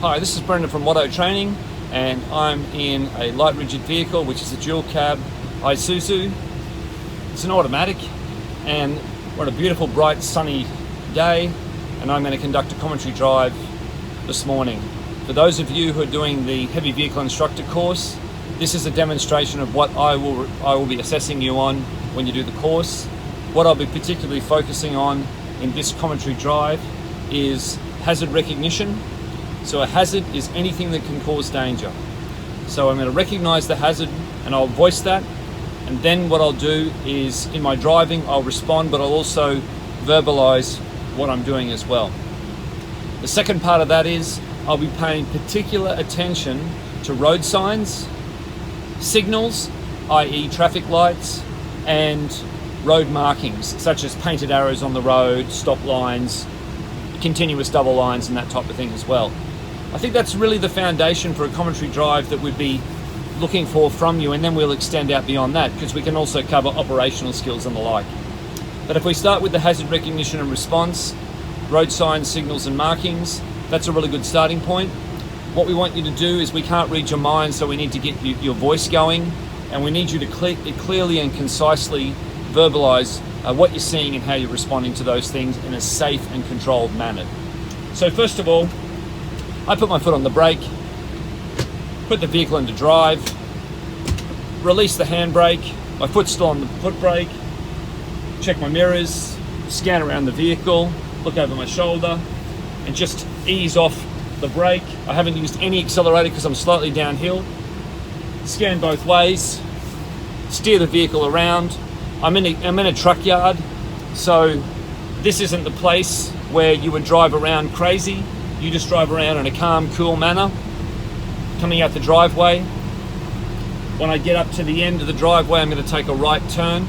Hi, this is Brendan from Watto Training, and I'm in a light rigid vehicle, which is a dual cab Isuzu. It's an automatic, and we're on a beautiful, bright, sunny day, and I'm going to conduct a commentary drive this morning. For those of you who are doing the heavy vehicle instructor course, this is a demonstration of what I will be assessing you on when you do the course. What I'll be particularly focusing on in this commentary drive is hazard recognition. So a hazard is anything that can cause danger. So I'm going to recognize the hazard and I'll voice that, and then what I'll do is in my driving I'll respond, but I'll also verbalize what I'm doing as well. The second part of that is I'll be paying particular attention to road signs, signals, i.e. traffic lights, and road markings such as painted arrows on the road, stop lines, continuous double lines, and that type of thing as well. I think that's really the foundation for a commentary drive that we'd be looking for from you, and then we'll extend out beyond that because we can also cover operational skills and the like. But if we start with the hazard recognition and response, road signs, signals and markings, that's a really good starting point. What we want you to do is we can't read your mind, so we need to get your voice going, and we need you to clearly and concisely verbalize what you're seeing and how you're responding to those things in a safe and controlled manner. So first of all, I put my foot on the brake, put the vehicle into drive, release the handbrake, my foot's still on the foot brake, check my mirrors, scan around the vehicle, look over my shoulder, and just ease off the brake. I haven't used any accelerator because I'm slightly downhill. Scan both ways, steer the vehicle around. I'm in a truck yard, so this isn't the place where you would drive around crazy. You just drive around in a calm, cool manner, coming out the driveway. When I get up to the end of the driveway, I'm going to take a right turn.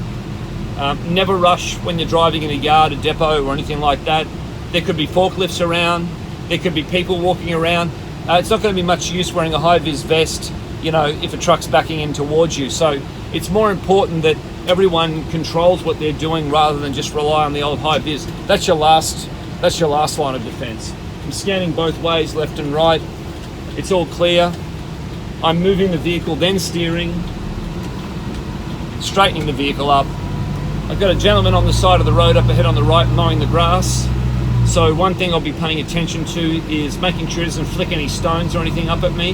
Never rush when you're driving in a yard, a depot, or anything like that. There could be forklifts around. There could be people walking around. It's not going to be much use wearing a high-vis vest, if a truck's backing in towards you. So it's more important that everyone controls what they're doing rather than just rely on the old high-vis. That's your last line of defense. I'm scanning both ways, left and right. It's all clear. I'm moving the vehicle, then steering, straightening the vehicle up. I've got a gentleman on the side of the road up ahead on the right mowing the grass. So one thing I'll be paying attention to is making sure he doesn't flick any stones or anything up at me.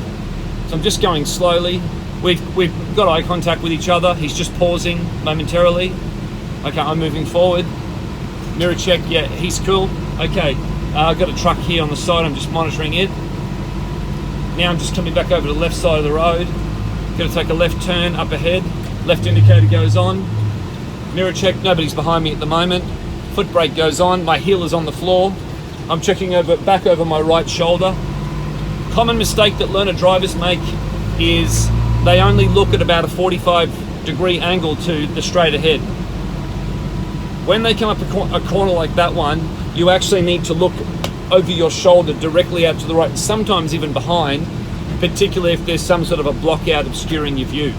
So I'm just going slowly. We've got eye contact with each other. He's just pausing momentarily. Okay, I'm moving forward. Mirror check, yeah, he's cool. Okay, I've got a truck here on the side, I'm just monitoring it. Now I'm just coming back over to the left side of the road. Going to take a left turn up ahead. Left indicator goes on. Mirror check, nobody's behind me at the moment. Foot brake goes on, my heel is on the floor. I'm checking back over my right shoulder. Common mistake that learner drivers make is they only look at about a 45-degree angle to the straight ahead. When they come up a corner like that one, you actually need to look over your shoulder directly out to the right, sometimes even behind, particularly if there's some sort of a block out obscuring your view.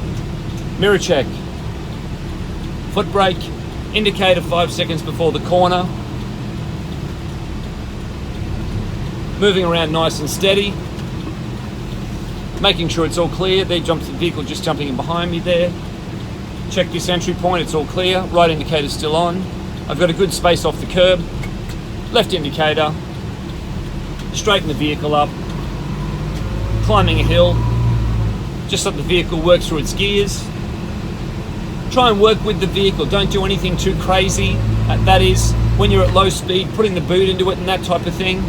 Mirror check. Foot brake, indicator 5 seconds before the corner. Moving around nice and steady. Making sure it's all clear. There jumps the vehicle just jumping in behind me there. Check this entry point, it's all clear. Right indicator still on. I've got a good space off the curb. Left indicator. Straighten the vehicle up. Climbing a hill. Just let the vehicle work through its gears. Try and work with the vehicle. Don't do anything too crazy. That is, when you're at low speed, putting the boot into it and that type of thing.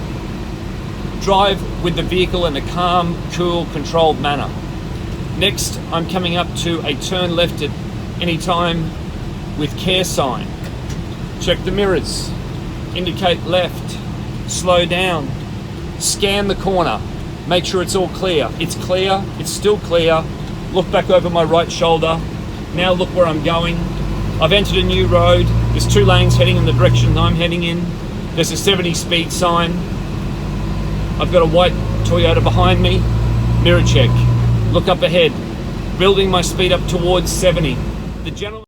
Drive with the vehicle in a calm, cool, controlled manner. Next, I'm coming up to a turn left at any time with care sign. Check the mirrors. Indicate left. Slow down. Scan the corner. Make sure it's all clear. It's clear. It's still clear. Look back over my right shoulder. Now look where I'm going. I've entered a new road. There's 2 lanes heading in the direction I'm heading in. There's a 70 speed sign. I've got a white Toyota behind me. Mirror check. Look up ahead. Building my speed up towards 70. The gentleman